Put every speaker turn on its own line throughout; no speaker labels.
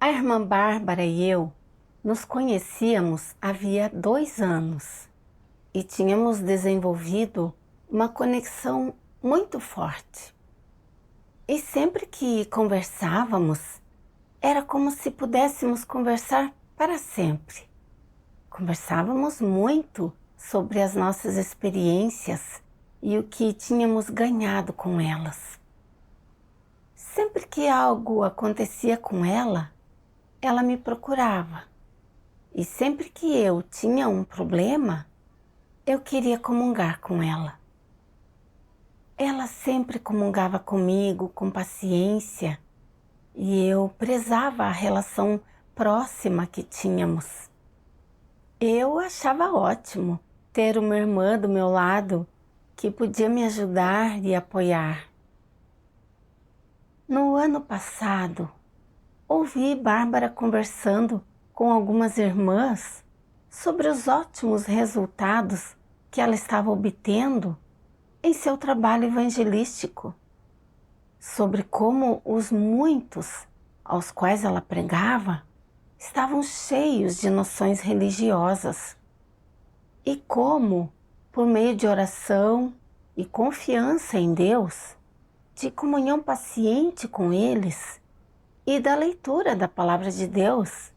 A irmã Bárbara e eu nos conhecíamos havia 2 anos e tínhamos desenvolvido uma conexão muito forte. E sempre que conversávamos, era como se pudéssemos conversar para sempre. Conversávamos muito sobre as nossas experiências e o que tínhamos ganhado com elas. Sempre que algo acontecia com ela me procurava. E sempre que eu tinha um problema, eu queria comungar com ela. Ela sempre comungava comigo com paciência e eu prezava a relação próxima que tínhamos. Eu achava ótimo ter uma irmã do meu lado que podia me ajudar e apoiar. No ano passado, ouvi Bárbara conversando com algumas irmãs sobre os ótimos resultados que ela estava obtendo em seu trabalho evangelístico, sobre como os muitos aos quais ela pregava estavam cheios de noções religiosas e como, por meio de oração e confiança em Deus, de comunhão paciente com eles e da leitura da Palavra de Deus,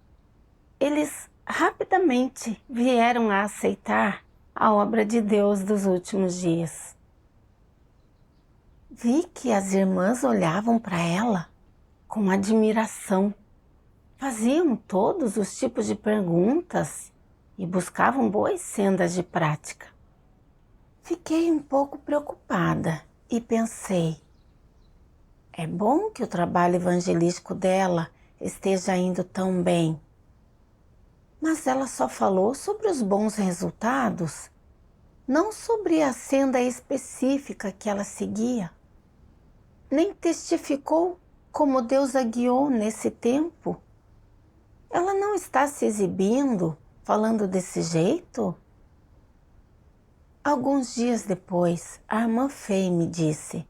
eles rapidamente vieram a aceitar a obra de Deus dos últimos dias. Vi que as irmãs olhavam para ela com admiração, faziam todos os tipos de perguntas e buscavam boas sendas de prática. Fiquei um pouco preocupada e pensei, é bom que o trabalho evangelístico dela esteja indo tão bem. Mas ela só falou sobre os bons resultados, não sobre a senda específica que ela seguia. Nem testificou como Deus a guiou nesse tempo. Ela não está se exibindo, falando desse jeito? Alguns dias depois, a irmã Fei me disse,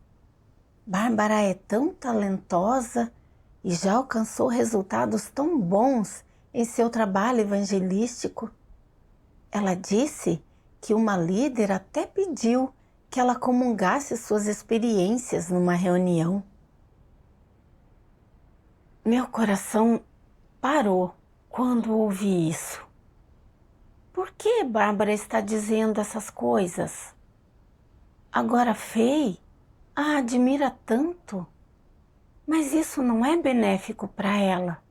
Bárbara é tão talentosa e já alcançou resultados tão bons em seu trabalho evangelístico. Ela disse que uma líder até pediu que ela comungasse suas experiências numa reunião. Meu coração parou quando ouvi isso. Por que Bárbara está dizendo essas coisas? Agora Fei a admira tanto, mas isso não é benéfico para ela.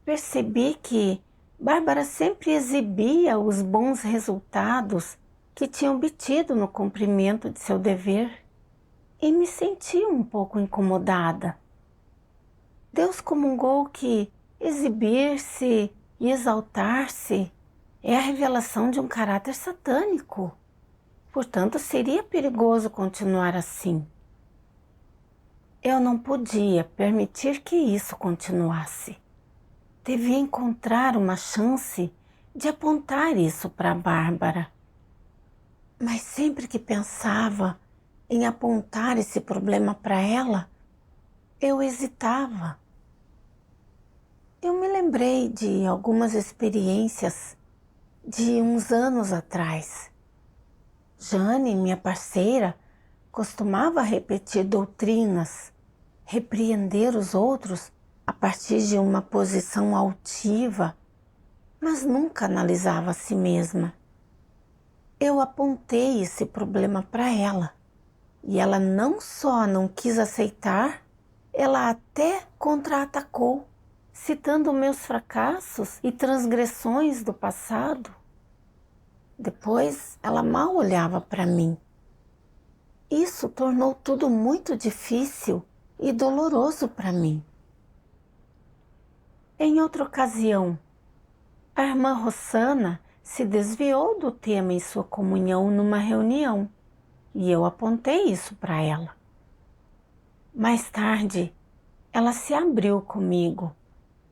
Percebi que Bárbara sempre exibia os bons resultados que tinha obtido no cumprimento de seu dever e me senti um pouco incomodada. Deus comungou que exibir-se e exaltar-se é a revelação de um caráter satânico. Portanto, seria perigoso continuar assim. Eu não podia permitir que isso continuasse. Devia encontrar uma chance de apontar isso para Bárbara. Mas sempre que pensava em apontar esse problema para ela, eu hesitava. Eu me lembrei de algumas experiências de uns anos atrás. Jane, minha parceira, costumava repetir doutrinas, repreender os outros a partir de uma posição altiva, mas nunca analisava a si mesma. Eu apontei esse problema para ela e ela não só não quis aceitar, ela até contra-atacou, citando meus fracassos e transgressões do passado. Depois, ela mal olhava para mim. Isso tornou tudo muito difícil e doloroso para mim. Em outra ocasião, a irmã Rossana se desviou do tema em sua comunhão numa reunião e eu apontei isso para ela. Mais tarde, ela se abriu comigo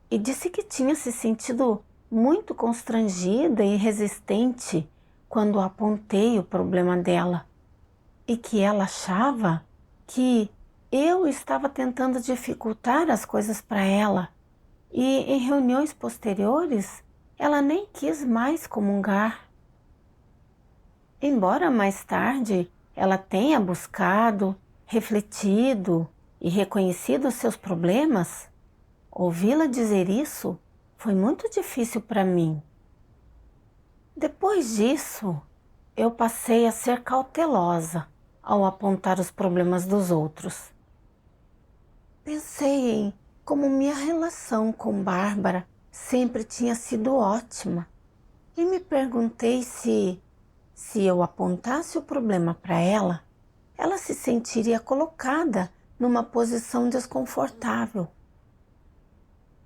e disse que tinha se sentido muito constrangida e resistente quando apontei o problema dela e que ela achava que eu estava tentando dificultar as coisas para ela e em reuniões posteriores ela nem quis mais comungar. Embora mais tarde ela tenha buscado, refletido e reconhecido os seus problemas, ouvi-la dizer isso foi muito difícil para mim. Depois disso, eu passei a ser cautelosa ao apontar os problemas dos outros. Pensei em como minha relação com Bárbara sempre tinha sido ótima e me perguntei se eu apontasse o problema para ela, ela se sentiria colocada numa posição desconfortável.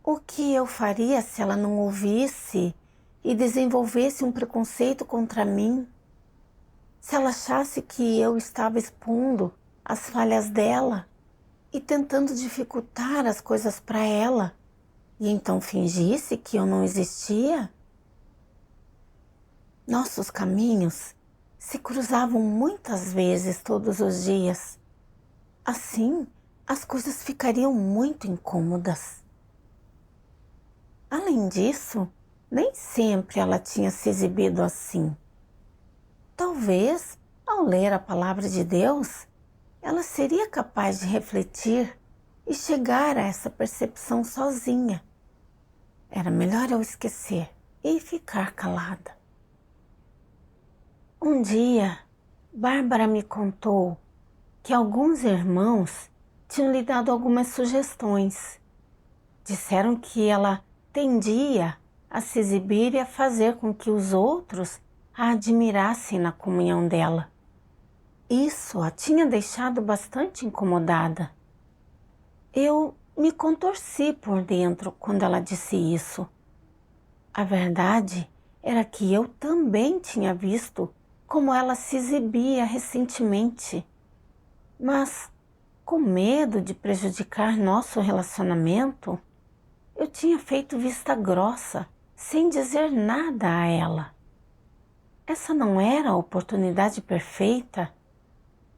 O que eu faria se ela não ouvisse e desenvolvesse um preconceito contra mim? Se ela achasse que eu estava expondo as falhas dela e tentando dificultar as coisas para ela, e então fingisse que eu não existia? Nossos caminhos se cruzavam muitas vezes todos os dias. Assim, as coisas ficariam muito incômodas. Além disso, nem sempre ela tinha se exibido assim. Talvez, ao ler a palavra de Deus, ela seria capaz de refletir e chegar a essa percepção sozinha. Era melhor eu esquecer e ficar calada. Um dia, Bárbara me contou que alguns irmãos tinham lhe dado algumas sugestões. Disseram que ela tendia a se exibir e a fazer com que os outros a admirassem na comunhão dela. Isso a tinha deixado bastante incomodada. Eu me contorci por dentro quando ela disse isso. A verdade era que eu também tinha visto como ela se exibia recentemente, mas com medo de prejudicar nosso relacionamento, eu tinha feito vista grossa, sem dizer nada a ela. Essa não era a oportunidade perfeita?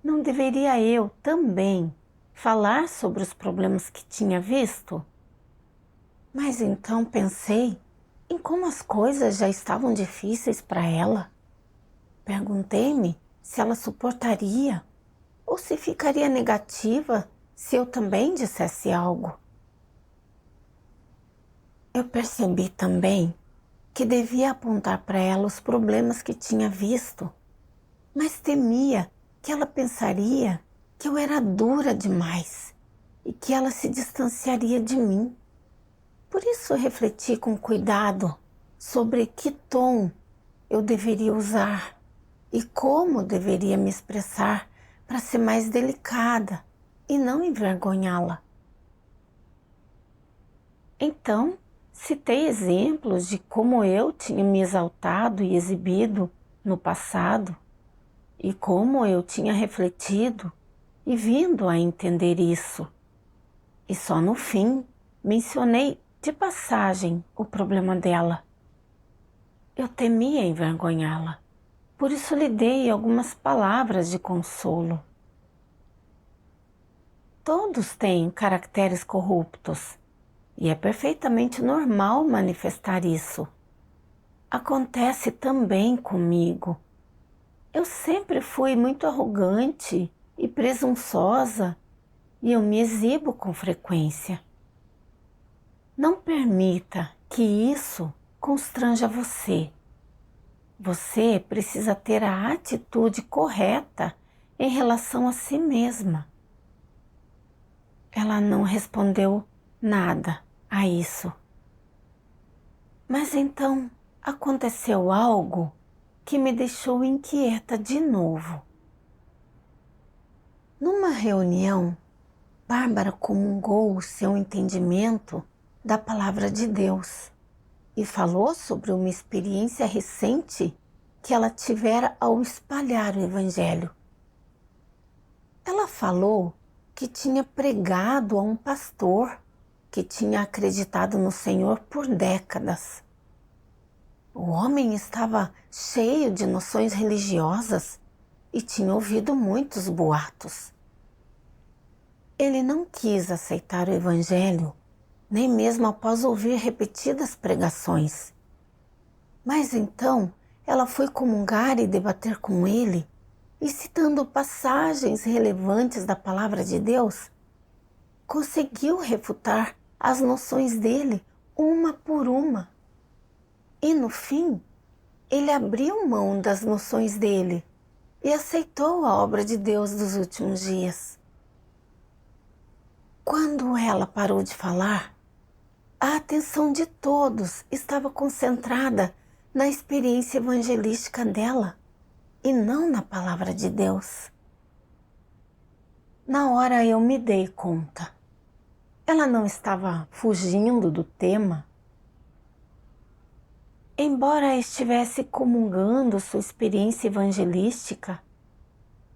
Não deveria eu também falar sobre os problemas que tinha visto? Mas então pensei em como as coisas já estavam difíceis para ela. Perguntei-me se ela suportaria ou se ficaria negativa se eu também dissesse algo. Eu percebi também que devia apontar para ela os problemas que tinha visto, mas temia que ela pensaria que eu era dura demais e que ela se distanciaria de mim. Por isso refleti com cuidado sobre que tom eu deveria usar e como deveria me expressar para ser mais delicada e não envergonhá-la. Então, citei exemplos de como eu tinha me exaltado e exibido no passado e como eu tinha refletido e vindo a entender isso. E só no fim mencionei de passagem o problema dela. Eu temia envergonhá-la, por isso lhe dei algumas palavras de consolo. Todos têm caracteres corruptos e é perfeitamente normal manifestar isso. Acontece também comigo. Eu sempre fui muito arrogante e presunçosa e eu me exibo com frequência. Não permita que isso constranja você. Você precisa ter a atitude correta em relação a si mesma. Ela não respondeu nada a isso. Mas então aconteceu algo que me deixou inquieta de novo. Numa reunião, Bárbara comungou o seu entendimento da palavra de Deus e falou sobre uma experiência recente que ela tivera ao espalhar o Evangelho. Ela falou que tinha pregado a um pastor que tinha acreditado no Senhor por décadas. O homem estava cheio de noções religiosas e tinha ouvido muitos boatos. Ele não quis aceitar o Evangelho nem mesmo após ouvir repetidas pregações. Mas então ela foi comungar e debater com ele, e citando passagens relevantes da palavra de Deus, conseguiu refutar as noções dele uma por uma. E no fim, ele abriu mão das noções dele e aceitou a obra de Deus dos últimos dias. Quando ela parou de falar, a atenção de todos estava concentrada na experiência evangelística dela e não na palavra de Deus. Na hora eu me dei conta. Ela não estava fugindo do tema. Embora estivesse comungando sua experiência evangelística,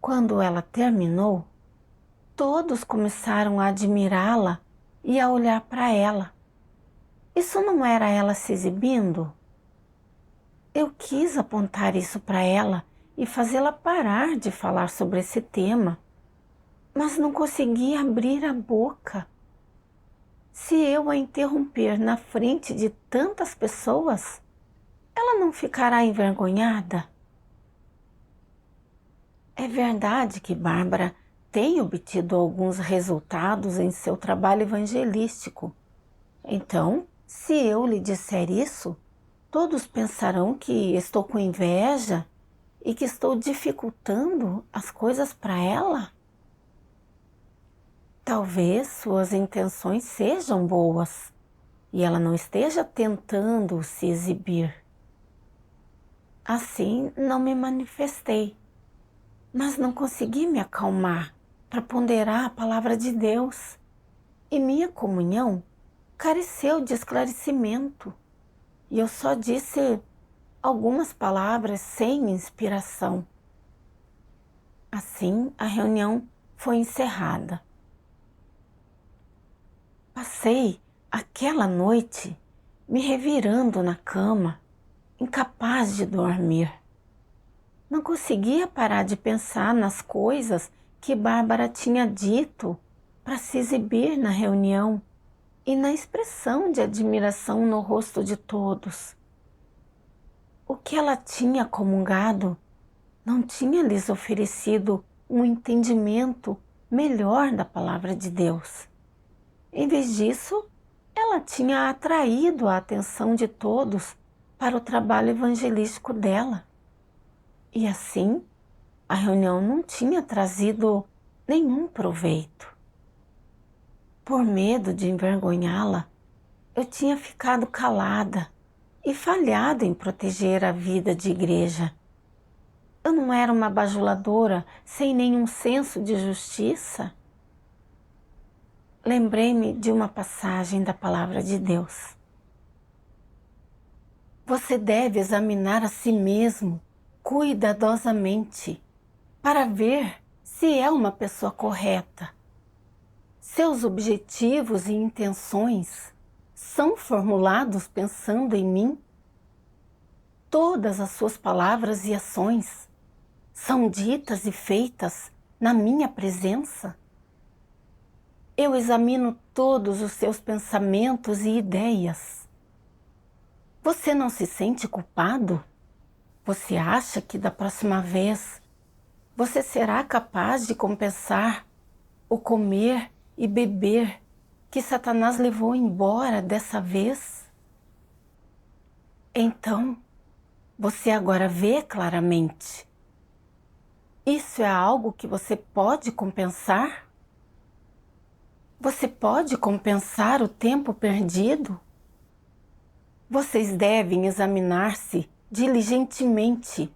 quando ela terminou, todos começaram a admirá-la e a olhar para ela. Isso não era ela se exibindo? Eu quis apontar isso para ela e fazê-la parar de falar sobre esse tema, mas não consegui abrir a boca. Se eu a interromper na frente de tantas pessoas, ela não ficará envergonhada? É verdade que Bárbara tem obtido alguns resultados em seu trabalho evangelístico. Então, se eu lhe disser isso, todos pensarão que estou com inveja e que estou dificultando as coisas para ela? Talvez suas intenções sejam boas e ela não esteja tentando se exibir. Assim, não me manifestei, mas não consegui me acalmar para ponderar a palavra de Deus, e minha comunhão careceu de esclarecimento, e eu só disse algumas palavras sem inspiração. Assim, a reunião foi encerrada. Passei aquela noite me revirando na cama, incapaz de dormir. Não conseguia parar de pensar nas coisas que Bárbara tinha dito para se exibir na reunião e na expressão de admiração no rosto de todos. O que ela tinha comungado não tinha lhes oferecido um entendimento melhor da palavra de Deus. Em vez disso, ela tinha atraído a atenção de todos para o trabalho evangelístico dela. E assim, a reunião não tinha trazido nenhum proveito. Por medo de envergonhá-la, eu tinha ficado calada e falhado em proteger a vida de igreja. Eu não era uma bajuladora sem nenhum senso de justiça. Lembrei-me de uma passagem da palavra de Deus. Você deve examinar a si mesmo cuidadosamente para ver se é uma pessoa correta. Seus objetivos e intenções são formulados pensando em mim? Todas as suas palavras e ações são ditas e feitas na minha presença? Eu examino todos os seus pensamentos e ideias. Você não se sente culpado? Você acha que da próxima vez você será capaz de compensar o comer e beber que Satanás levou embora dessa vez? Então, você agora vê claramente. Isso é algo que você pode compensar? Você pode compensar o tempo perdido? Vocês devem examinar-se diligentemente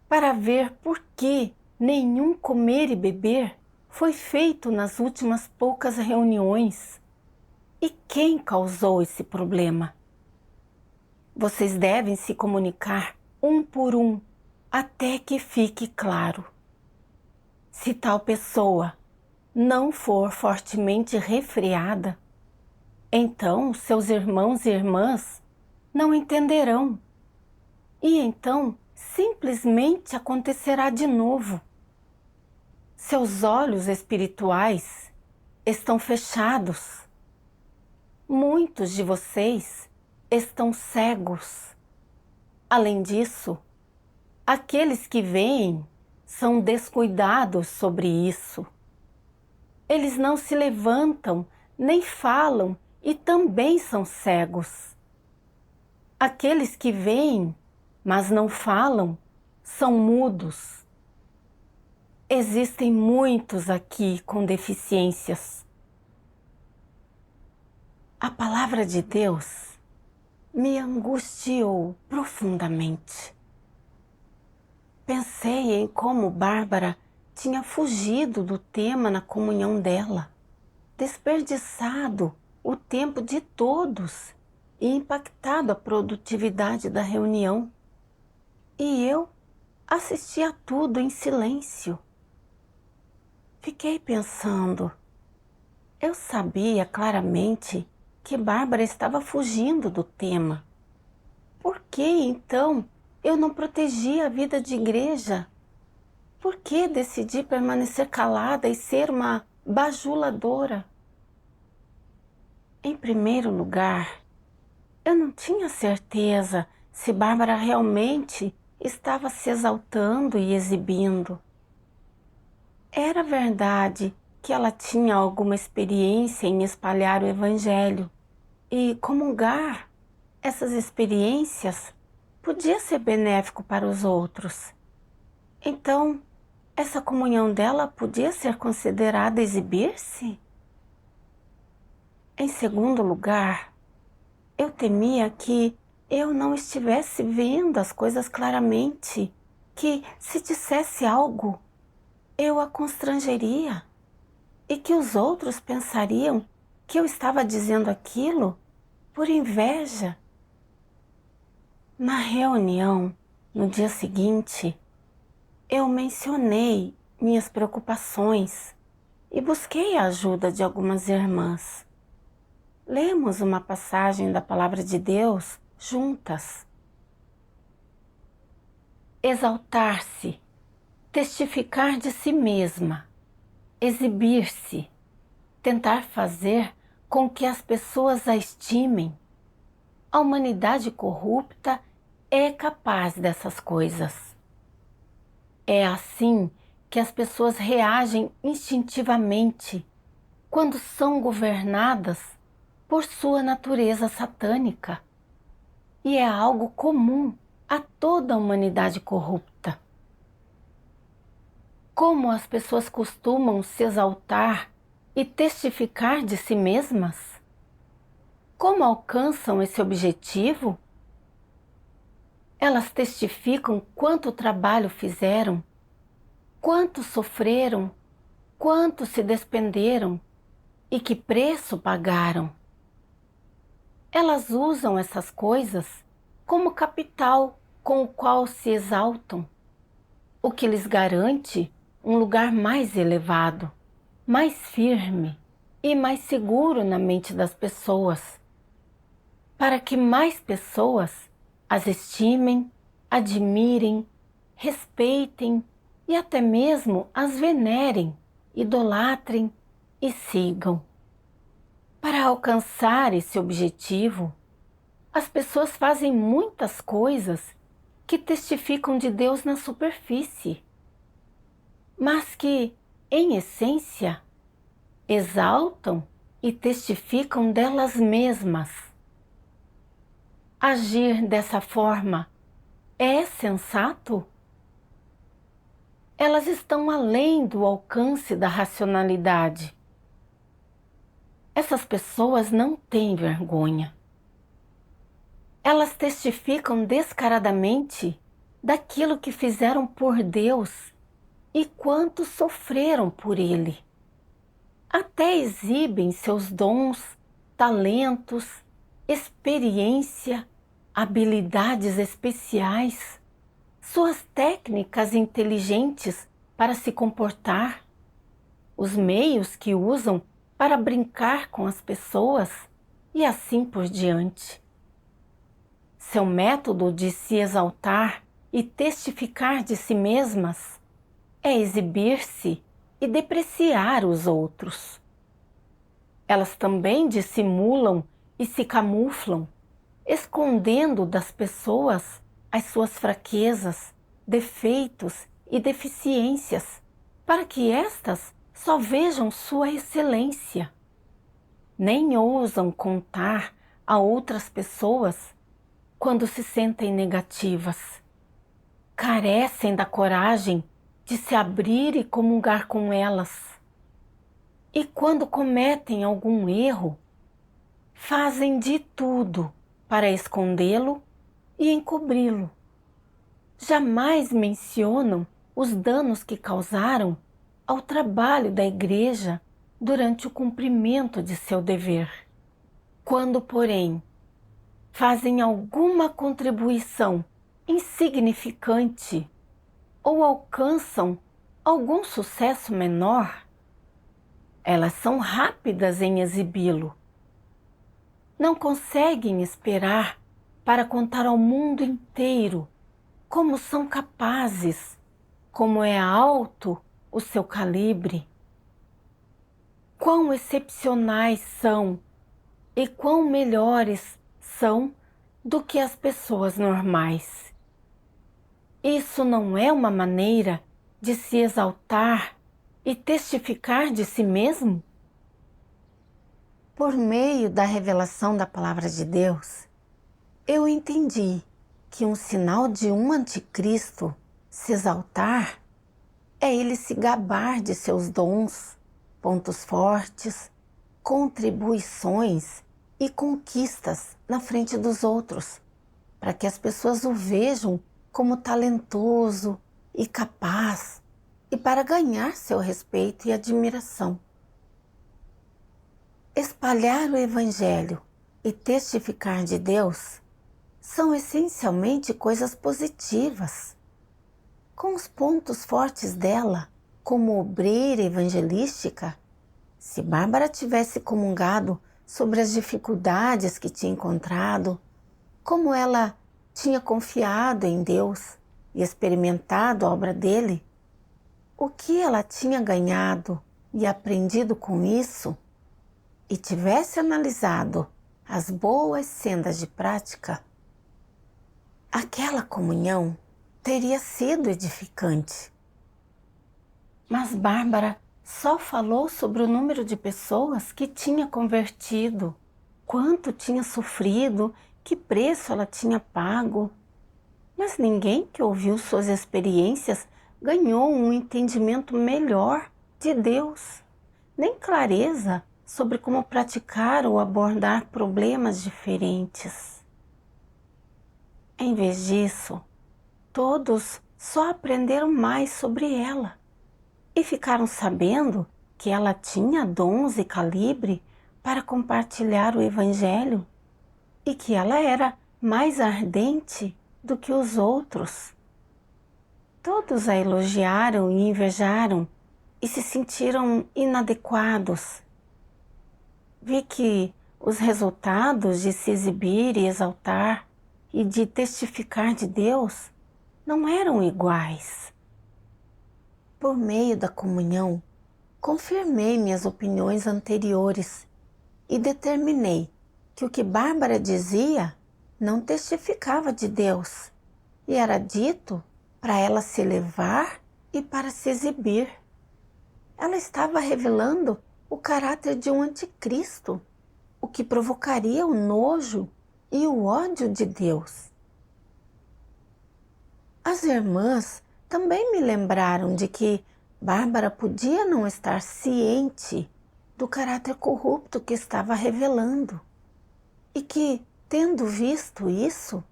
para ver por que nenhum comer e beber foi feito nas últimas poucas reuniões. E quem causou esse problema? Vocês devem se comunicar um por um até que fique claro. Se tal pessoa não for fortemente resfriada, então seus irmãos e irmãs não entenderão. E então simplesmente acontecerá de novo. Seus olhos espirituais estão fechados. Muitos de vocês estão cegos. Além disso, aqueles que veem são descuidados sobre isso. Eles não se levantam, nem falam e também são cegos. Aqueles que veem, mas não falam, são mudos. Existem muitos aqui com deficiências. A palavra de Deus me angustiou profundamente. Pensei em como Bárbara tinha fugido do tema na comunhão dela, desperdiçado o tempo de todos e impactado a produtividade da reunião. E eu assistia a tudo em silêncio. Fiquei pensando, eu sabia claramente que Bárbara estava fugindo do tema. Por que então eu não protegia a vida de igreja? Por que decidi permanecer calada e ser uma bajuladora? Em primeiro lugar, eu não tinha certeza se Bárbara realmente estava se exaltando e exibindo. Era verdade que ela tinha alguma experiência em espalhar o Evangelho e comungar essas experiências podia ser benéfico para os outros. Então, essa comunhão dela podia ser considerada exibir-se? Em segundo lugar, eu temia que eu não estivesse vendo as coisas claramente, que se dissesse algo, eu a constrangeria e que os outros pensariam que eu estava dizendo aquilo por inveja. Na reunião, no dia seguinte, eu mencionei minhas preocupações e busquei a ajuda de algumas irmãs. Lemos uma passagem da Palavra de Deus juntas. Exaltar-se, testificar de si mesma, exibir-se, tentar fazer com que as pessoas a estimem. A humanidade corrupta é capaz dessas coisas. É assim que as pessoas reagem instintivamente quando são governadas por sua natureza satânica. E é algo comum a toda a humanidade corrupta. Como as pessoas costumam se exaltar e testificar de si mesmas? Como alcançam esse objetivo? Elas testificam quanto trabalho fizeram, quanto sofreram, quanto se despenderam e que preço pagaram. Elas usam essas coisas como capital com o qual se exaltam, o que lhes garante um lugar mais elevado, mais firme e mais seguro na mente das pessoas, para que mais pessoas as estimem, admirem, respeitem e até mesmo as venerem, idolatrem e sigam. Para alcançar esse objetivo, as pessoas fazem muitas coisas que testificam de Deus na superfície, mas que, em essência, exaltam e testificam delas mesmas. Agir dessa forma é sensato? Elas estão além do alcance da racionalidade. Essas pessoas não têm vergonha. Elas testificam descaradamente daquilo que fizeram por Deus e quanto sofreram por Ele. Até exibem seus dons, talentos, experiência, habilidades especiais, suas técnicas inteligentes para se comportar, os meios que usam para brincar com as pessoas e assim por diante. Seu método de se exaltar e testificar de si mesmas é exibir-se e depreciar os outros. Elas também dissimulam e se camuflam, escondendo das pessoas as suas fraquezas, defeitos e deficiências, para que estas só vejam sua excelência. Nem ousam contar a outras pessoas quando se sentem negativas. Carecem da coragem de se abrir e comungar com elas. E quando cometem algum erro, fazem de tudo para escondê-lo e encobri-lo. Jamais mencionam os danos que causaram ao trabalho da igreja durante o cumprimento de seu dever. Quando, porém, fazem alguma contribuição insignificante ou alcançam algum sucesso menor, elas são rápidas em exibi-lo. Não conseguem esperar para contar ao mundo inteiro como são capazes, como é alto o seu calibre, quão excepcionais são e quão melhores são do que as pessoas normais. Isso não é uma maneira de se exaltar e testificar de si mesmo? Por meio da revelação da Palavra de Deus, eu entendi que um sinal de um anticristo se exaltar é ele se gabar de seus dons, pontos fortes, contribuições e conquistas na frente dos outros, para que as pessoas o vejam como talentoso e capaz e para ganhar seu respeito e admiração. Espalhar o Evangelho e testificar de Deus são essencialmente coisas positivas. Com os pontos fortes dela, como obreira evangelística, se Bárbara tivesse comungado sobre as dificuldades que tinha encontrado, como ela tinha confiado em Deus e experimentado a obra dele, o que ela tinha ganhado e aprendido com isso, e tivesse analisado as boas sendas de prática, aquela comunhão teria sido edificante. Mas Bárbara só falou sobre o número de pessoas que tinha convertido, quanto tinha sofrido, que preço ela tinha pago. Mas ninguém que ouviu suas experiências ganhou um entendimento melhor de Deus, nem clareza sobre como praticar ou abordar problemas diferentes. Em vez disso, todos só aprenderam mais sobre ela e ficaram sabendo que ela tinha dons e calibre para compartilhar o Evangelho e que ela era mais ardente do que os outros. Todos a elogiaram e invejaram e se sentiram inadequados. Vi que os resultados de se exibir e exaltar e de testificar de Deus não eram iguais. Por meio da comunhão, confirmei minhas opiniões anteriores e determinei que o que Bárbara dizia não testificava de Deus e era dito para ela se elevar e para se exibir. Ela estava revelando o caráter de um anticristo, o que provocaria o nojo e o ódio de Deus. As irmãs também me lembraram de que Bárbara podia não estar ciente do caráter corrupto que estava revelando e que, tendo visto isso,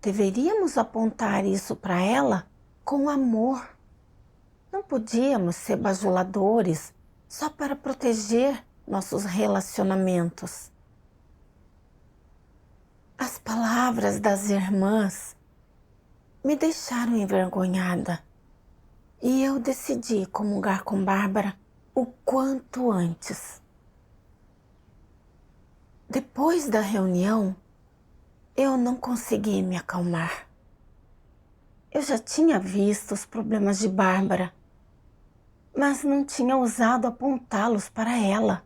deveríamos apontar isso para ela com amor. Não podíamos ser bajuladores só para proteger nossos relacionamentos. As palavras das irmãs me deixaram envergonhada e eu decidi comungar com Bárbara o quanto antes. Depois da reunião, eu não consegui me acalmar. Eu já tinha visto os problemas de Bárbara, mas não tinha ousado apontá-los para ela.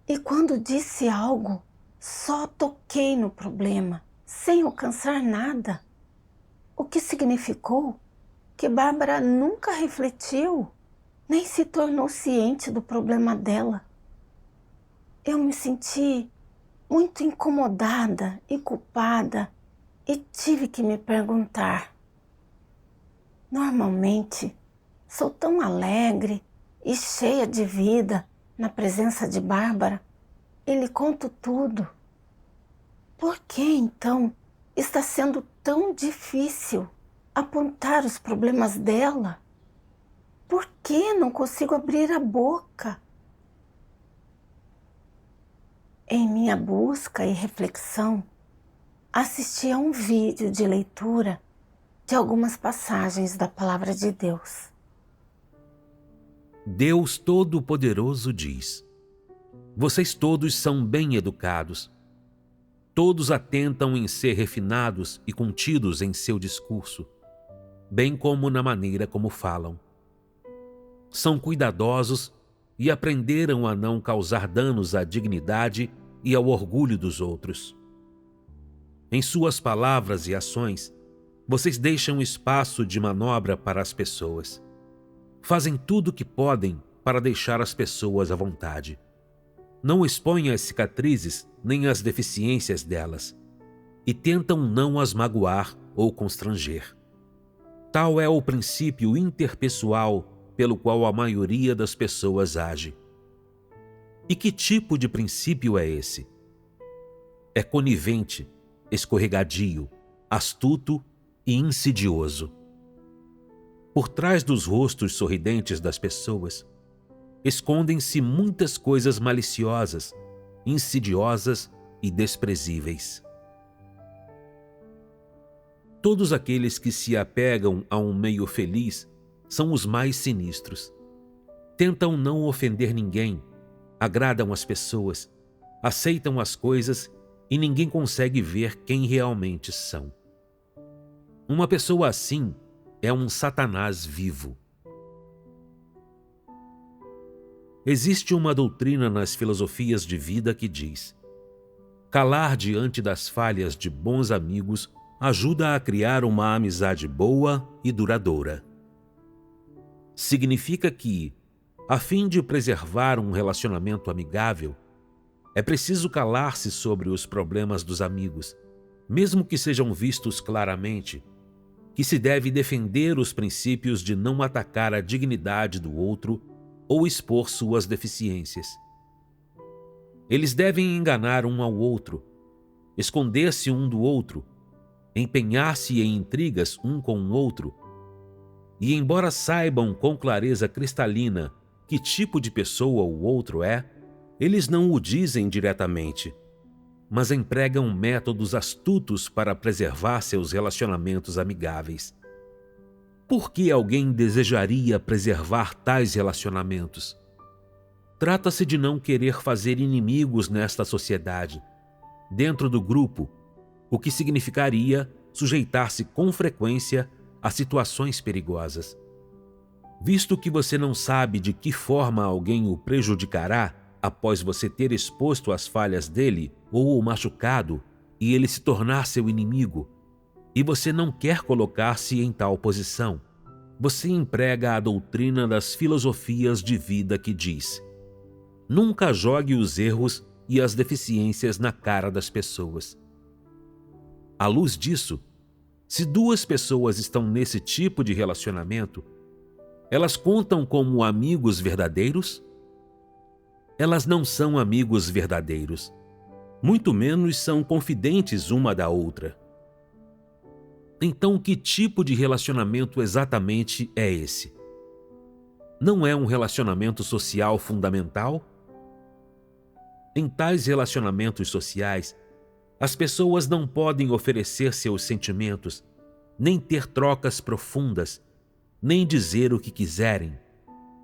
E quando disse algo Só toquei no problema, sem alcançar nada. O que significou que Bárbara nunca refletiu, nem se tornou ciente do problema dela. Eu me senti muito incomodada e culpada e tive que me perguntar: normalmente sou tão alegre e cheia de vida na presença de Bárbara e lhe conto tudo. Por que então está sendo tão difícil apontar os problemas dela? Por que não consigo abrir a boca? Em minha busca e reflexão, assisti a um vídeo de leitura de algumas passagens da Palavra de Deus.
Deus Todo-Poderoso diz: vocês todos são bem educados. Todos atentam em ser refinados e contidos em seu discurso, bem como na maneira como falam. São cuidadosos e aprenderam a não causar danos à dignidade e ao orgulho dos outros. Em suas palavras e ações, vocês deixam espaço de manobra para as pessoas. Fazem tudo o que podem para deixar as pessoas à vontade. Não expõem as cicatrizes nem as deficiências delas e tentam não as magoar ou constranger. Tal é o princípio interpessoal pelo qual a maioria das pessoas age. E que tipo de princípio é esse? É conivente, escorregadio, astuto e insidioso. Por trás dos rostos sorridentes das pessoas, escondem-se muitas coisas maliciosas, insidiosas e desprezíveis. Todos aqueles que se apegam a um meio feliz são os mais sinistros. Tentam não ofender ninguém, agradam as pessoas, aceitam as coisas e ninguém consegue ver quem realmente são. Uma pessoa assim é um Satanás vivo. Existe uma doutrina nas filosofias de vida que diz: calar diante das falhas de bons amigos ajuda a criar uma amizade boa e duradoura. Significa que, a fim de preservar um relacionamento amigável, é preciso calar-se sobre os problemas dos amigos, mesmo que sejam vistos claramente, que se deve defender os princípios de não atacar a dignidade do outro ou expor suas deficiências. Eles devem enganar um ao outro, esconder-se um do outro, empenhar-se em intrigas um com o outro, e embora saibam com clareza cristalina que tipo de pessoa o outro é, eles não o dizem diretamente, mas empregam métodos astutos para preservar seus relacionamentos amigáveis. Por que alguém desejaria preservar tais relacionamentos? Trata-se de não querer fazer inimigos nesta sociedade, dentro do grupo, o que significaria sujeitar-se com frequência a situações perigosas. Visto que você não sabe de que forma alguém o prejudicará após você ter exposto as falhas dele ou o machucado e ele se tornar seu inimigo, e você não quer colocar-se em tal posição, você emprega a doutrina das filosofias de vida que diz: nunca jogue os erros e as deficiências na cara das pessoas. À luz disso, se duas pessoas estão nesse tipo de relacionamento, elas contam como amigos verdadeiros? Elas não são amigos verdadeiros, muito menos são confidentes uma da outra. Então, que tipo de relacionamento exatamente é esse? Não é um relacionamento social fundamental? Em tais relacionamentos sociais, as pessoas não podem oferecer seus sentimentos, nem ter trocas profundas, nem dizer o que quiserem,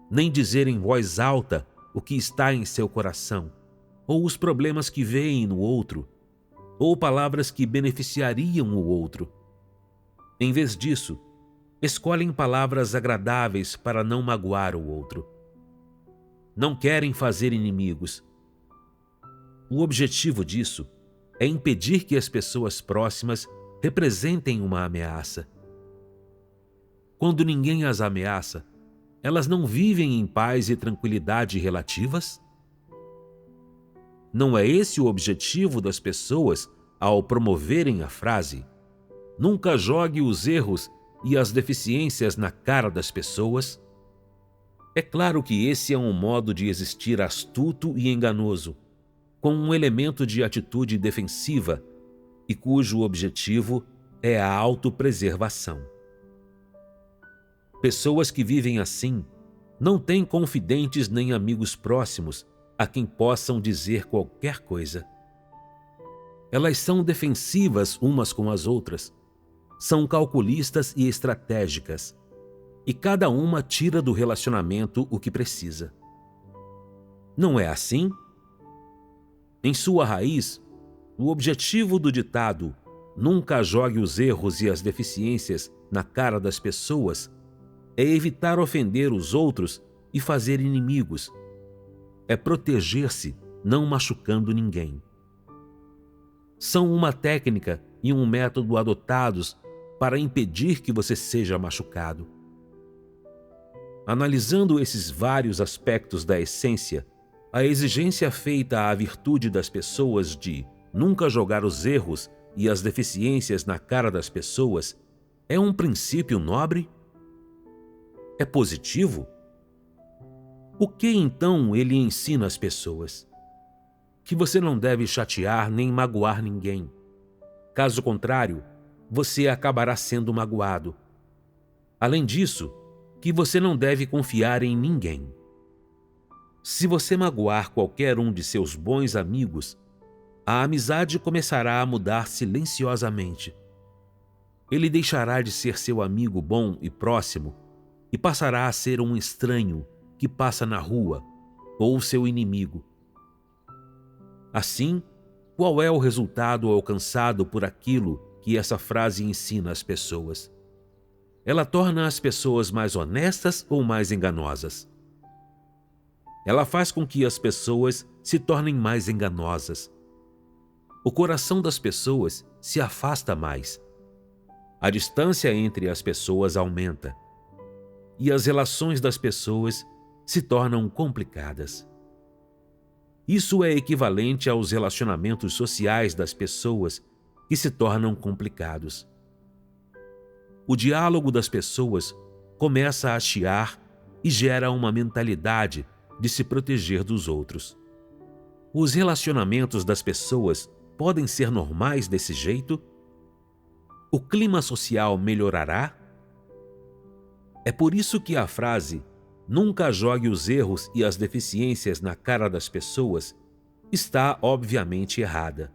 nem dizer em voz alta o que está em seu coração, ou os problemas que veem no outro, ou palavras que beneficiariam o outro. Em vez disso, escolhem palavras agradáveis para não magoar o outro. Não querem fazer inimigos. O objetivo disso é impedir que as pessoas próximas representem uma ameaça. Quando ninguém as ameaça, elas não vivem em paz e tranquilidade relativas? Não é esse o objetivo das pessoas ao promoverem a frase: nunca jogue os erros e as deficiências na cara das pessoas? É claro que esse é um modo de existir astuto e enganoso, com um elemento de atitude defensiva e cujo objetivo é a autopreservação. Pessoas que vivem assim não têm confidentes nem amigos próximos a quem possam dizer qualquer coisa. Elas são defensivas umas com as outras, são calculistas e estratégicas, e cada uma tira do relacionamento o que precisa. Não é assim? Em sua raiz, o objetivo do ditado "nunca jogue os erros e as deficiências na cara das pessoas" é evitar ofender os outros e fazer inimigos. É proteger-se, não machucando ninguém. São uma técnica e um método adotados para impedir que você seja machucado. Analisando esses vários aspectos da essência, a exigência feita à virtude das pessoas de nunca jogar os erros e as deficiências na cara das pessoas é um princípio nobre? É positivo? O que então ele ensina às pessoas? Que você não deve chatear nem magoar ninguém. Caso contrário, você acabará sendo magoado. Além disso, que você não deve confiar em ninguém. Se você magoar qualquer um de seus bons amigos, a amizade começará a mudar silenciosamente. Ele deixará de ser seu amigo bom e próximo e passará a ser um estranho que passa na rua ou seu inimigo. Assim, qual é o resultado alcançado por aquilo que essa frase ensina às pessoas? Ela torna as pessoas mais honestas ou mais enganosas? Ela faz com que as pessoas se tornem mais enganosas. O coração das pessoas se afasta mais. A distância entre as pessoas aumenta. E as relações das pessoas se tornam complicadas. Isso é equivalente aos relacionamentos sociais das pessoas que se tornam complicados. O diálogo das pessoas começa a chiar e gera uma mentalidade de se proteger dos outros. Os relacionamentos das pessoas podem ser normais desse jeito? O clima social melhorará? É por isso que a frase "nunca jogue os erros e as deficiências na cara das pessoas" está obviamente errada.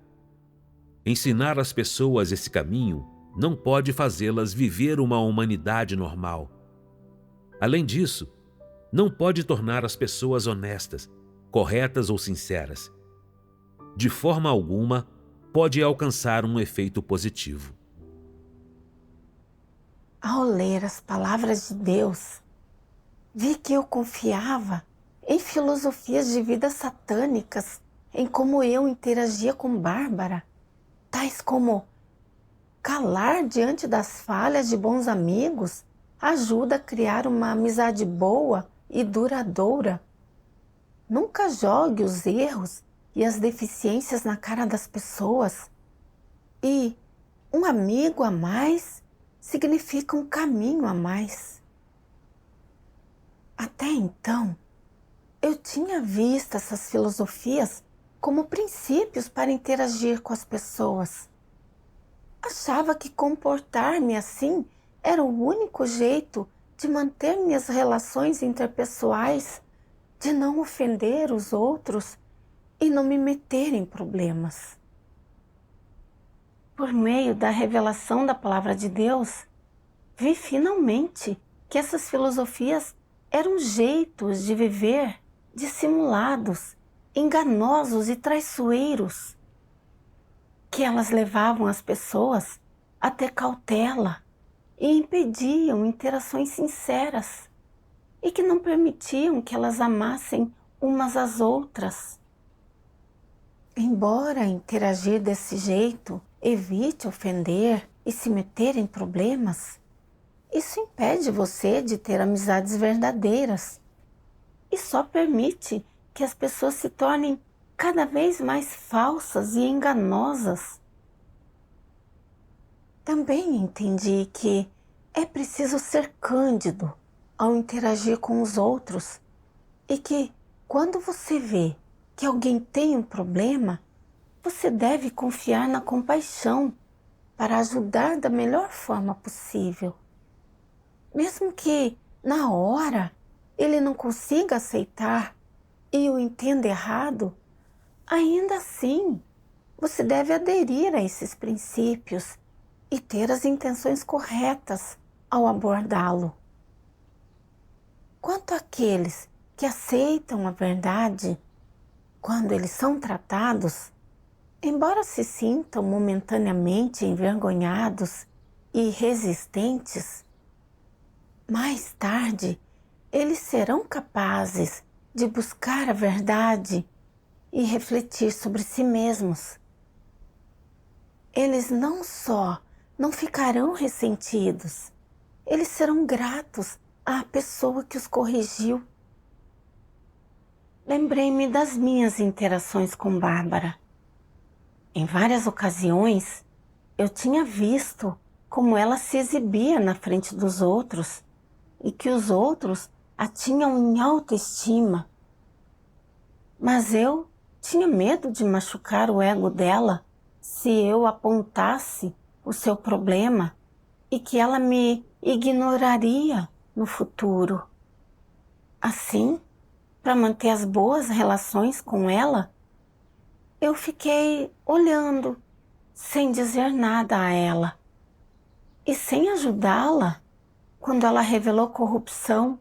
Ensinar às pessoas esse caminho não pode fazê-las viver uma humanidade normal. Além disso, não pode tornar as pessoas honestas, corretas ou sinceras. De forma alguma, pode alcançar um efeito positivo.
Ao ler as palavras de Deus, vi que eu confiava em filosofias de vida satânicas, em como eu interagia com Bárbara, tais como calar diante das falhas de bons amigos ajuda a criar uma amizade boa e duradoura. Nunca jogue os erros e as deficiências na cara das pessoas. E um amigo a mais significa um caminho a mais. Até então, eu tinha visto essas filosofias como princípios para interagir com as pessoas. Achava que comportar-me assim era o único jeito de manter minhas relações interpessoais, de não ofender os outros e não me meter em problemas. Por meio da revelação da palavra de Deus, vi finalmente que essas filosofias eram jeitos de viver dissimulados, enganosos e traiçoeiros, que elas levavam as pessoas a ter cautela e impediam interações sinceras e que não permitiam que elas amassem umas às outras. Embora interagir desse jeito evite ofender e se meter em problemas, isso impede você de ter amizades verdadeiras e só permite que as pessoas se tornem cada vez mais falsas e enganosas. Também entendi que é preciso ser cândido ao interagir com os outros e que, quando você vê que alguém tem um problema, você deve confiar na compaixão para ajudar da melhor forma possível. Mesmo que, na hora, ele não consiga aceitar e o entenda errado, ainda assim, você deve aderir a esses princípios e ter as intenções corretas ao abordá-lo. Quanto àqueles que aceitam a verdade, quando eles são tratados, embora se sintam momentaneamente envergonhados e resistentes, mais tarde eles serão capazes de buscar a verdade e refletir sobre si mesmos. Eles não só não ficarão ressentidos, eles serão gratos à pessoa que os corrigiu. Lembrei-me das minhas interações com Bárbara. Em várias ocasiões, eu tinha visto como ela se exibia na frente dos outros e que os outros a tinham em alta estima. Mas eu tinha medo de machucar o ego dela se eu apontasse o seu problema e que ela me ignoraria no futuro. Assim, para manter as boas relações com ela, eu fiquei olhando, sem dizer nada a ela e sem ajudá-la quando ela revelou corrupção,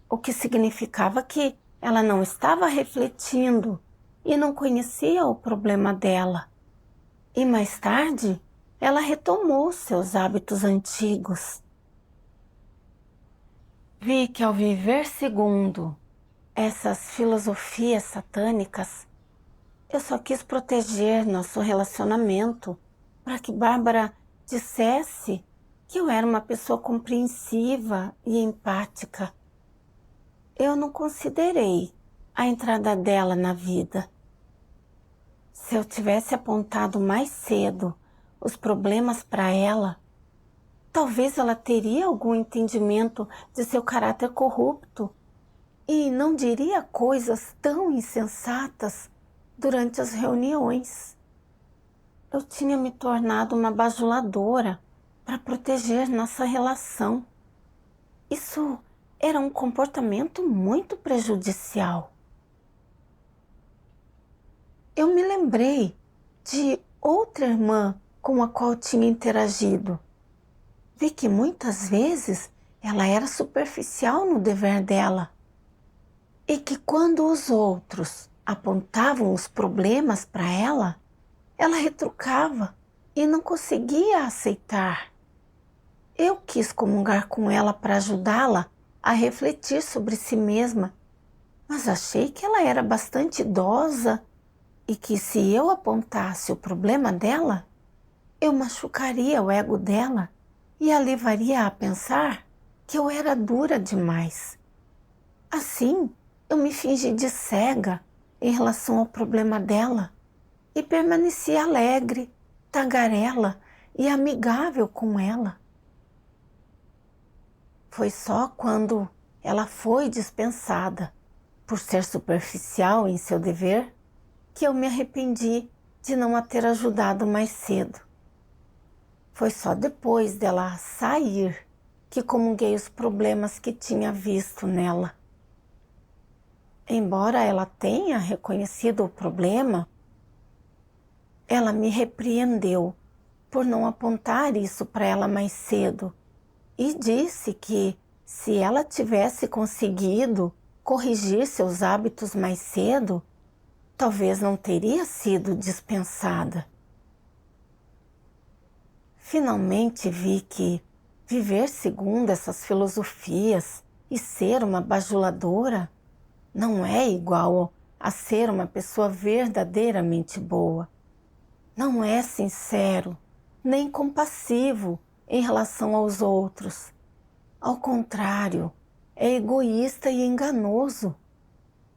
o que significava que ela não estava refletindo e não conhecia o problema dela. E mais tarde, ela retomou seus hábitos antigos. Vi que ao viver segundo essas filosofias satânicas, eu só quis proteger nosso relacionamento para que Bárbara dissesse que eu era uma pessoa compreensiva e empática. Eu não considerei a entrada dela na vida. Se eu tivesse apontado mais cedo os problemas para ela, talvez ela teria algum entendimento de seu caráter corrupto e não diria coisas tão insensatas durante as reuniões. Eu tinha me tornado uma bajuladora para proteger nossa relação. Isso era um comportamento muito prejudicial. Eu me lembrei de outra irmã com a qual tinha interagido. Vi que muitas vezes ela era superficial no dever dela e que quando os outros apontavam os problemas para ela retrucava e não conseguia aceitar. Eu quis comungar com ela para ajudá-la a refletir sobre si mesma, mas achei que ela era bastante idosa e que se eu apontasse o problema dela, eu machucaria o ego dela e a levaria a pensar que eu era dura demais. Assim, eu me fingi de cega em relação ao problema dela e permaneci alegre, tagarela e amigável com ela. Foi só quando ela foi dispensada por ser superficial em seu dever que eu me arrependi de não a ter ajudado mais cedo. Foi só depois dela sair que comunguei os problemas que tinha visto nela. Embora ela tenha reconhecido o problema, ela me repreendeu por não apontar isso para ela mais cedo e disse que, se ela tivesse conseguido corrigir seus hábitos mais cedo, talvez não teria sido dispensada. Finalmente vi que viver segundo essas filosofias e ser uma bajuladora não é igual a ser uma pessoa verdadeiramente boa. Não é sincero, nem compassivo em relação aos outros. Ao contrário, é egoísta e enganoso.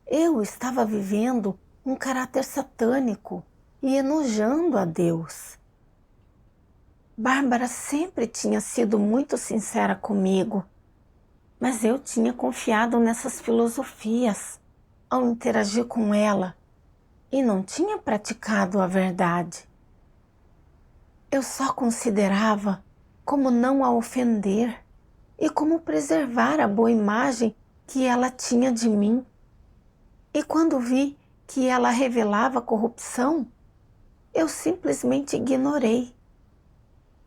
Eu estava vivendo um caráter satânico e enojando a Deus. Bárbara sempre tinha sido muito sincera comigo, mas eu tinha confiado nessas filosofias ao interagir com ela e não tinha praticado a verdade. Eu só considerava como não a ofender e como preservar a boa imagem que ela tinha de mim. E quando vi que ela revelava corrupção, eu simplesmente ignorei.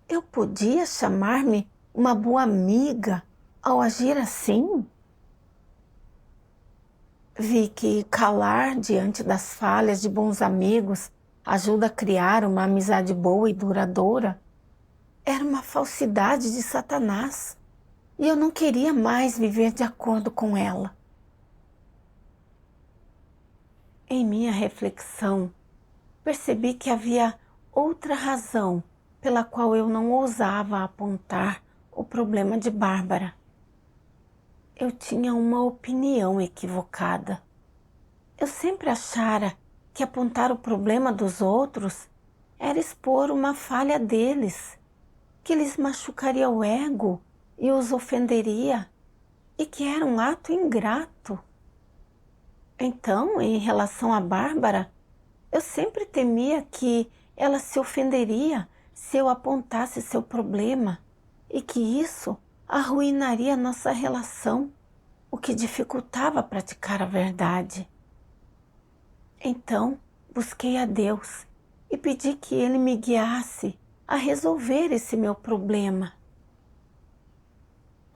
Eu podia chamar-me uma boa amiga ao agir assim? Vi que calar diante das falhas de bons amigos ajuda a criar uma amizade boa e duradoura. Era uma falsidade de Satanás e eu não queria mais viver de acordo com ela. Em minha reflexão, percebi que havia outra razão pela qual eu não ousava apontar o problema de Bárbara. Eu tinha uma opinião equivocada. Eu sempre achara que apontar o problema dos outros era expor uma falha deles, que lhes machucaria o ego e os ofenderia, e que era um ato ingrato. Então, em relação a Bárbara, eu sempre temia que ela se ofenderia se eu apontasse seu problema e que isso arruinaria nossa relação, o que dificultava praticar a verdade. Então, busquei a Deus e pedi que Ele me guiasse a resolver esse meu problema.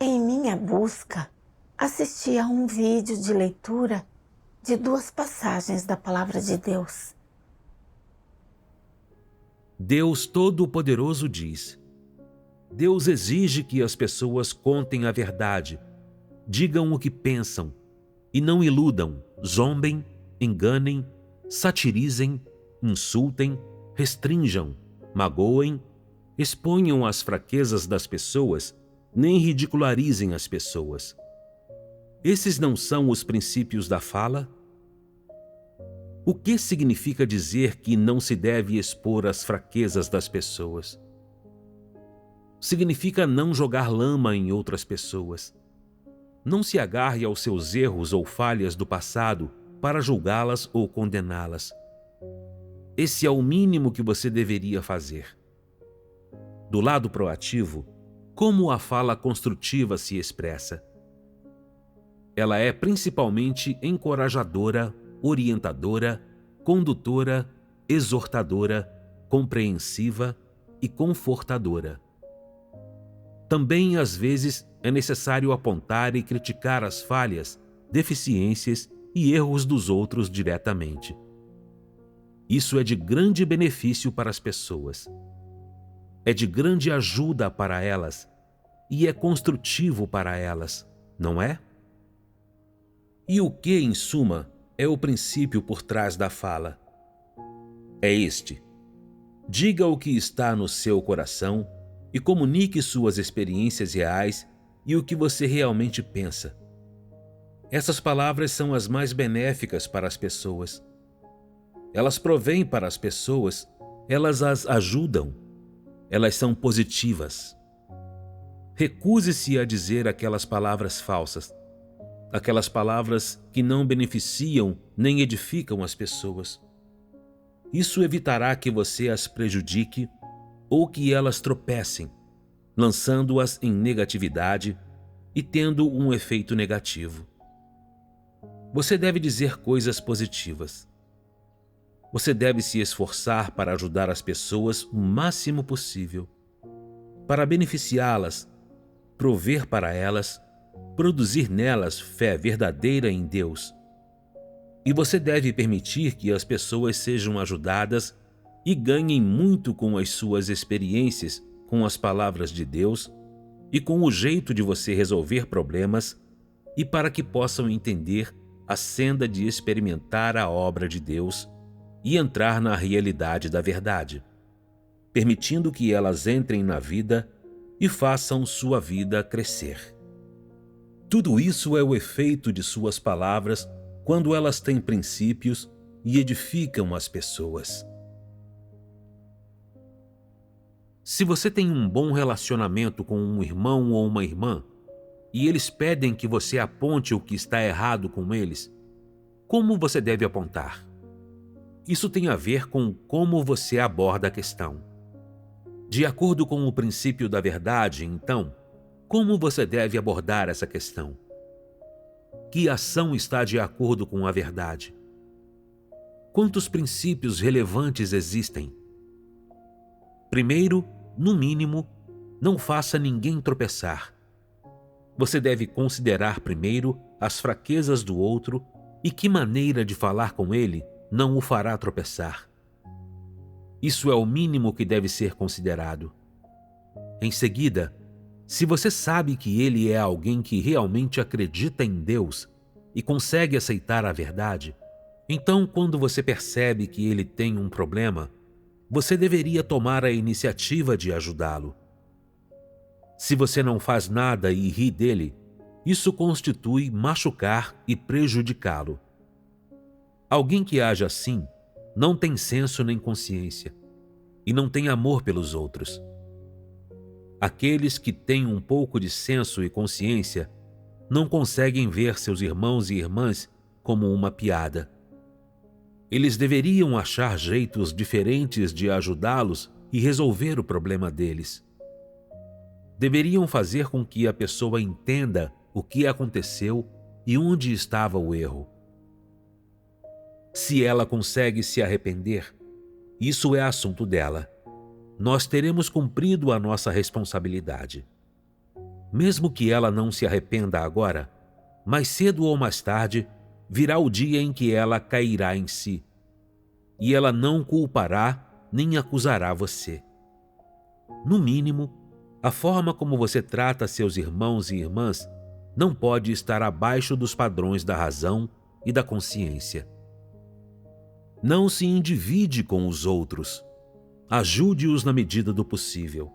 Em minha busca, assisti a um vídeo de leitura de 2 passagens da Palavra de Deus.
Deus Todo-Poderoso diz: Deus exige que as pessoas contem a verdade, digam o que pensam, e não iludam, zombem, enganem, satirizem, insultem, restringam, magoem, exponham as fraquezas das pessoas, nem ridicularizem as pessoas. Esses não são os princípios da fala? O que significa dizer que não se deve expor as fraquezas das pessoas? Significa não jogar lama em outras pessoas. Não se agarre aos seus erros ou falhas do passado para julgá-las ou condená-las. Esse é o mínimo que você deveria fazer. Do lado proativo, como a fala construtiva se expressa? Ela é principalmente encorajadora, orientadora, condutora, exortadora, compreensiva e confortadora. Também, às vezes, é necessário apontar e criticar as falhas, deficiências e erros dos outros diretamente. Isso é de grande benefício para as pessoas. É de grande ajuda para elas e é construtivo para elas, não é? E o que, em suma, é o princípio por trás da fala? É este: diga o que está no seu coração e comunique suas experiências reais e o que você realmente pensa. Essas palavras são as mais benéficas para as pessoas. Elas provêm para as pessoas, elas as ajudam, elas são positivas. Recuse-se a dizer aquelas palavras falsas, aquelas palavras que não beneficiam nem edificam as pessoas. Isso evitará que você as prejudique ou que elas tropecem, lançando-as em negatividade e tendo um efeito negativo. Você deve dizer coisas positivas. Você deve se esforçar para ajudar as pessoas o máximo possível, para beneficiá-las, prover para elas, produzir nelas fé verdadeira em Deus. E você deve permitir que as pessoas sejam ajudadas e ganhem muito com as suas experiências com as palavras de Deus e com o jeito de você resolver problemas, e para que possam entender a senda de experimentar a obra de Deus e entrar na realidade da verdade, permitindo que elas entrem na vida e façam sua vida crescer. Tudo isso é o efeito de suas palavras quando elas têm princípios e edificam as pessoas. Se você tem um bom relacionamento com um irmão ou uma irmã, e eles pedem que você aponte o que está errado com eles, como você deve apontar? Isso tem a ver com como você aborda a questão. De acordo com o princípio da verdade, então, como você deve abordar essa questão? Que ação está de acordo com a verdade? Quantos princípios relevantes existem? Primeiro, no mínimo, não faça ninguém tropeçar. Você deve considerar primeiro as fraquezas do outro e que maneira de falar com ele não o fará tropeçar. Isso é o mínimo que deve ser considerado. Em seguida, se você sabe que ele é alguém que realmente acredita em Deus e consegue aceitar a verdade, então, quando você percebe que ele tem um problema, você deveria tomar a iniciativa de ajudá-lo. Se você não faz nada e ri dele, isso constitui machucar e prejudicá-lo. Alguém que age assim não tem senso nem consciência e não tem amor pelos outros. Aqueles que têm um pouco de senso e consciência não conseguem ver seus irmãos e irmãs como uma piada. Eles deveriam achar jeitos diferentes de ajudá-los e resolver o problema deles. Deveriam fazer com que a pessoa entenda o que aconteceu e onde estava o erro. Se ela consegue se arrepender, isso é assunto dela. Nós teremos cumprido a nossa responsabilidade. Mesmo que ela não se arrependa agora, mais cedo ou mais tarde, virá o dia em que ela cairá em si, e ela não culpará nem acusará você. No mínimo, a forma como você trata seus irmãos e irmãs não pode estar abaixo dos padrões da razão e da consciência. Não se endivide com os outros. Ajude-os na medida do possível.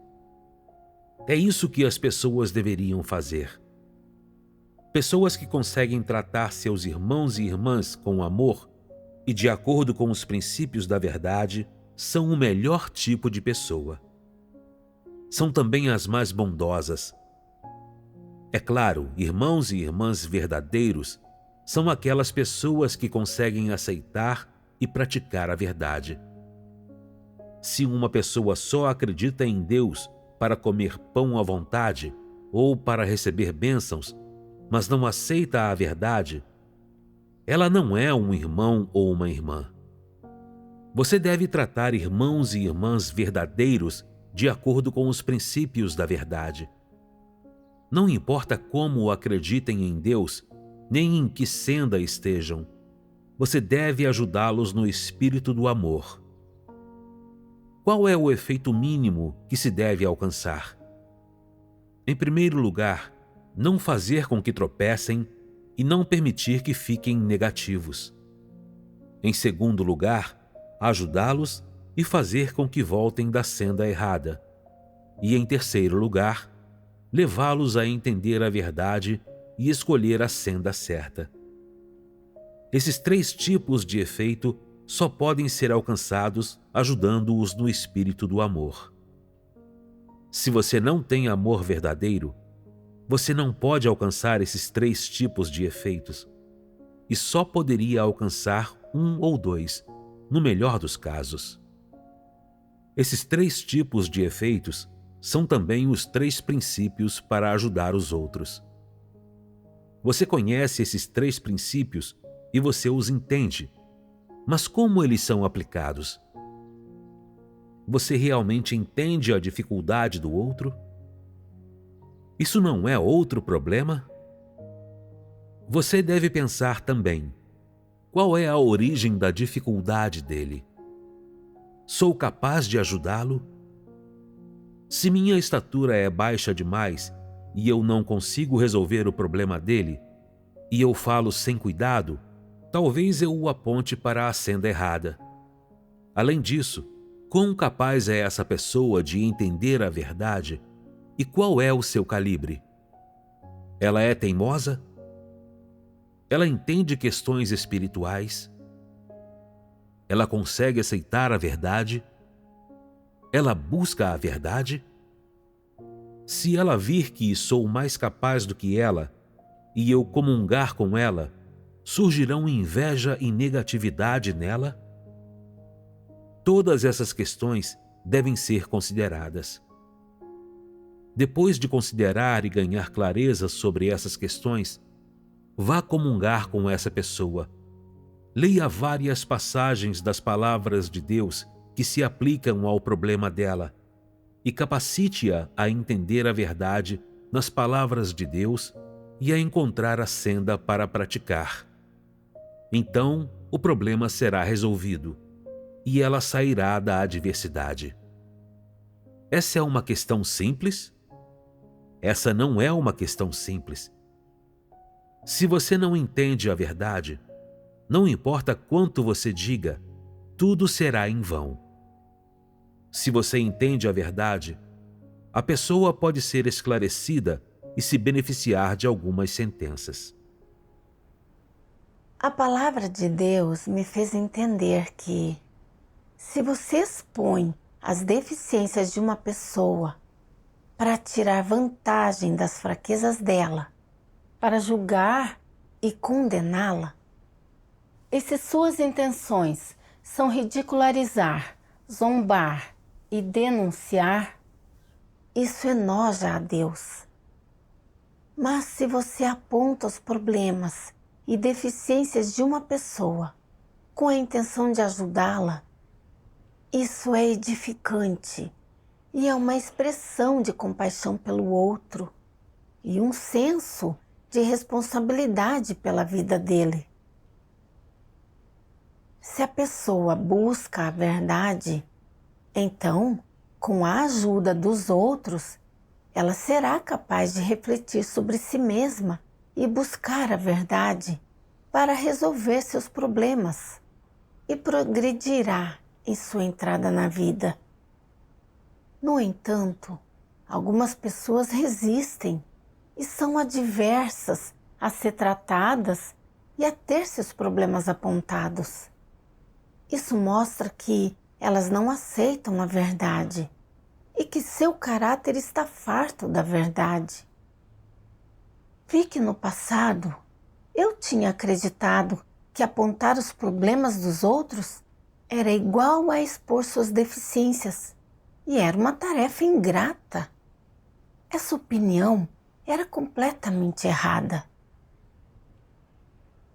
É isso que as pessoas deveriam fazer. Pessoas que conseguem tratar seus irmãos e irmãs com amor e de acordo com os princípios da verdade são o melhor tipo de pessoa. São também as mais bondosas. É claro, irmãos e irmãs verdadeiros são aquelas pessoas que conseguem aceitar e praticar a verdade. Se uma pessoa só acredita em Deus para comer pão à vontade ou para receber bênçãos, mas não aceita a verdade, ela não é um irmão ou uma irmã. Você deve tratar irmãos e irmãs verdadeiros de acordo com os princípios da verdade. Não importa como acreditem em Deus, nem em que senda estejam, você deve ajudá-los no espírito do amor. Qual é o efeito mínimo que se deve alcançar? Em primeiro lugar, não fazer com que tropecem e não permitir que fiquem negativos. Em segundo lugar, ajudá-los e fazer com que voltem da senda errada. E em terceiro lugar, levá-los a entender a verdade e escolher a senda certa. Esses três tipos de efeito só podem ser alcançados ajudando-os no espírito do amor. Se você não tem amor verdadeiro, você não pode alcançar esses três tipos de efeitos e só poderia alcançar um ou dois, no melhor dos casos. Esses três tipos de efeitos são também os três princípios para ajudar os outros. Você conhece esses três princípios e você os entende, mas como eles são aplicados? Você realmente entende a dificuldade do outro? Isso não é outro problema? Você deve pensar também: qual é a origem da dificuldade dele? Sou capaz de ajudá-lo? Se minha estatura é baixa demais e eu não consigo resolver o problema dele, e eu falo sem cuidado, talvez eu o aponte para a senda errada. Além disso, quão capaz é essa pessoa de entender a verdade e qual é o seu calibre? Ela é teimosa? Ela entende questões espirituais? Ela consegue aceitar a verdade? Ela busca a verdade? Se ela vir que sou mais capaz do que ela e eu comungar com ela, surgirão inveja e negatividade nela? Todas essas questões devem ser consideradas. Depois de considerar e ganhar clareza sobre essas questões, vá comungar com essa pessoa. Leia várias passagens das palavras de Deus que se aplicam ao problema dela e capacite-a a entender a verdade nas palavras de Deus e a encontrar a senda para praticar. Então, o problema será resolvido e ela sairá da adversidade. Essa é uma questão simples? Essa não é uma questão simples. Se você não entende a verdade, não importa quanto você diga, tudo será em vão. Se você entende a verdade, a pessoa pode ser esclarecida e se beneficiar de algumas sentenças.
A palavra de Deus me fez entender que, se você expõe as deficiências de uma pessoa para tirar vantagem das fraquezas dela, para julgar e condená-la, e se suas intenções são ridicularizar, zombar e denunciar, isso enoja a Deus. Mas se você aponta os problemas e deficiências de uma pessoa com a intenção de ajudá-la, isso é edificante e é uma expressão de compaixão pelo outro e um senso de responsabilidade pela vida dele. Se a pessoa busca a verdade, então, com a ajuda dos outros, ela será capaz de refletir sobre si mesma e buscar a verdade para resolver seus problemas e progredirá em sua entrada na vida. No entanto, algumas pessoas resistem e são adversas a ser tratadas e a ter seus problemas apontados. Isso mostra que elas não aceitam a verdade e que seu caráter está farto da verdade. Vi que no passado eu tinha acreditado que apontar os problemas dos outros era igual a expor suas deficiências e era uma tarefa ingrata. Essa opinião era completamente errada.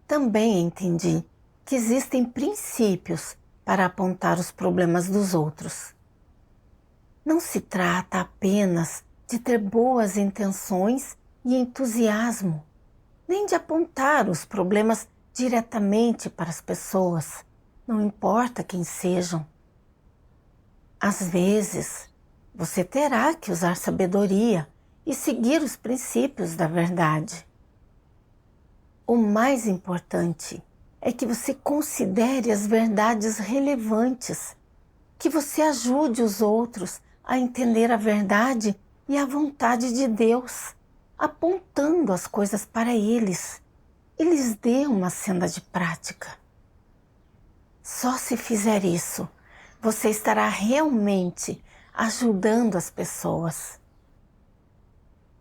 Também entendi que existem princípios para apontar os problemas dos outros. Não se trata apenas de ter boas intenções e entusiasmo, nem de apontar os problemas diretamente para as pessoas, não importa quem sejam. Às vezes, você terá que usar sabedoria e seguir os princípios da verdade. O mais importante é que você considere as verdades relevantes, que você ajude os outros a entender a verdade e a vontade de Deus, apontando as coisas para eles e lhes dê uma senda de prática. Só se fizer isso, você estará realmente ajudando as pessoas.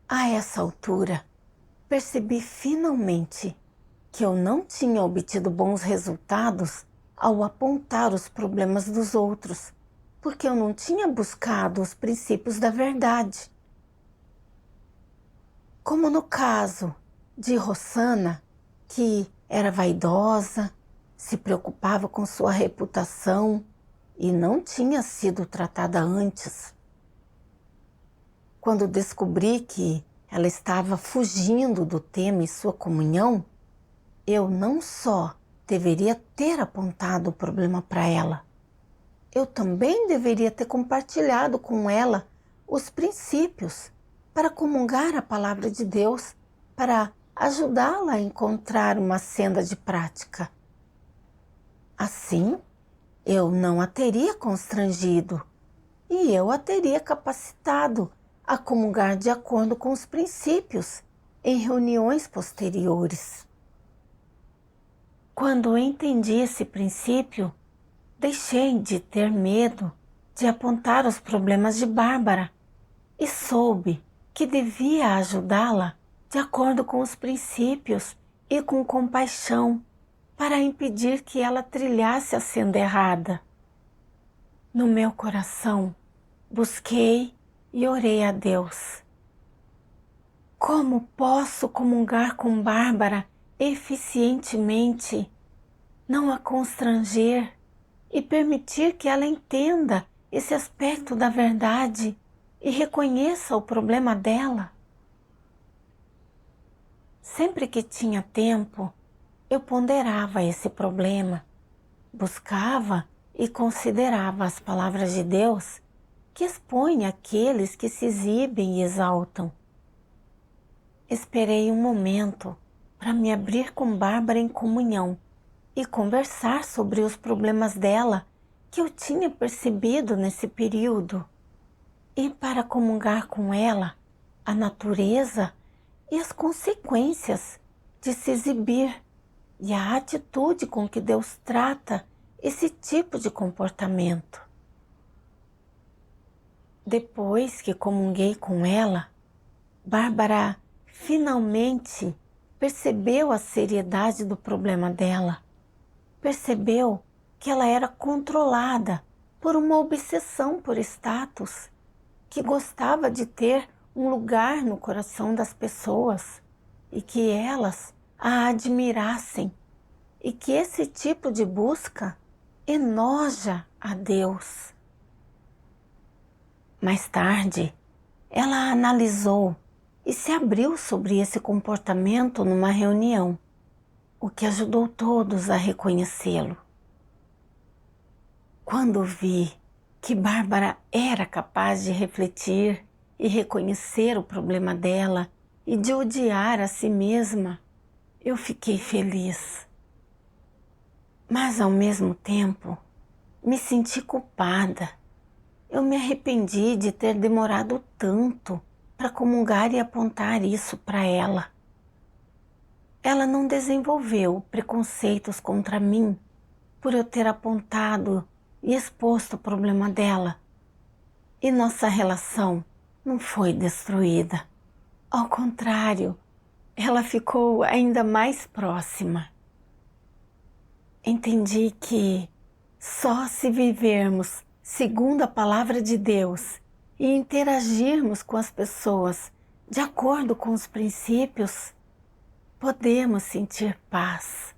A essa altura, percebi finalmente que eu não tinha obtido bons resultados ao apontar os problemas dos outros, porque eu não tinha buscado os princípios da verdade. Como no caso de Rossana, que era vaidosa, se preocupava com sua reputação e não tinha sido tratada antes. Quando descobri que ela estava fugindo do tema em sua comunhão, eu não só deveria ter apontado o problema para ela, eu também deveria ter compartilhado com ela os princípios para comungar a palavra de Deus, para ajudá-la a encontrar uma senda de prática. Assim, eu não a teria constrangido e eu a teria capacitado a comungar de acordo com os princípios em reuniões posteriores. Quando entendi esse princípio, deixei de ter medo de apontar os problemas de Bárbara e soube que devia ajudá-la de acordo com os princípios e com compaixão para impedir que ela trilhasse a senda errada. No meu coração, busquei e orei a Deus. Como posso comungar com Bárbara eficientemente, não a constranger e permitir que ela entenda esse aspecto da verdade e reconheça o problema dela? Sempre que tinha tempo, eu ponderava esse problema, buscava e considerava as palavras de Deus que expõem aqueles que se exibem e exaltam. Esperei um momento para me abrir com Bárbara em comunhão e conversar sobre os problemas dela que eu tinha percebido nesse período, e para comungar com ela a natureza e as consequências de se exibir e a atitude com que Deus trata esse tipo de comportamento. Depois que comunguei com ela, Bárbara finalmente percebeu a seriedade do problema dela. Percebeu que ela era controlada por uma obsessão por status, que gostava de ter um lugar no coração das pessoas e que elas a admirassem, e que esse tipo de busca enoja a Deus. Mais tarde, ela analisou e se abriu sobre esse comportamento numa reunião, o que ajudou todos a reconhecê-lo. Quando vi que Bárbara era capaz de refletir e reconhecer o problema dela e de odiar a si mesma, eu fiquei feliz. Mas ao mesmo tempo, me senti culpada. Eu me arrependi de ter demorado tanto para comungar e apontar isso para ela. Ela não desenvolveu preconceitos contra mim por eu ter apontado e exposto o problema dela. E nossa relação não foi destruída. Ao contrário, ela ficou ainda mais próxima. Entendi que só se vivermos segundo a palavra de Deus e interagirmos com as pessoas de acordo com os princípios, podemos sentir paz.